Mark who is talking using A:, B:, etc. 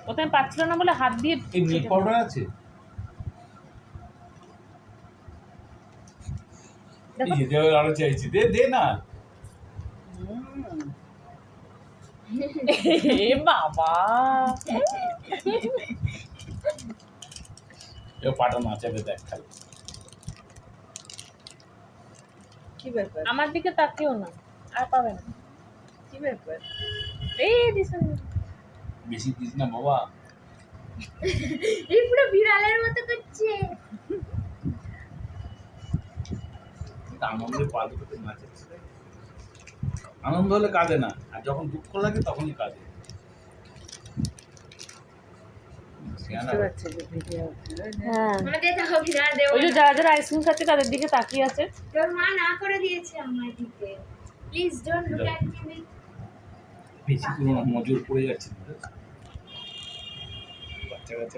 A: ওতে পাচ্ছিল না বলে হাত দিয়ে
B: এই মিল্ক পাউডার আছে?
A: দেখো।
B: এই যে আরো চাইছি, দে দে না।
A: এ বাবা,
B: এ পাঠানো আছে, দেখ খালি।
C: কি ব্যাপার?
A: আমার দিকে তাকিও না, আর পাবে না।
C: কি ব্যাপার?
A: এই দিশা
B: বেশি দিস না বাবা।
D: এই পুরো বিড়ালের মতো করছে।
B: আনন্দের পালে করতে নাচাচ্ছে। আনন্দ হলে কাঁদে না, আর যখন দুঃখ লাগে তখনই কাঁদে।
C: বুঝতে পারছি যে ভিডিও হচ্ছিল।
A: হ্যাঁ,
D: আমাকে দেখো বিড়াল দেবো
A: ওই যে যারা যারা আইসক্রিম খাচ্ছে তাদের দিকে তাকিয়ে আছে।
D: তোর মা না করে দিয়েছে আমার দিকে। Please don't look at me.
B: বেশি পুরোনো নজর পড়ে যাচ্ছে বাচ্চা কাচ্চা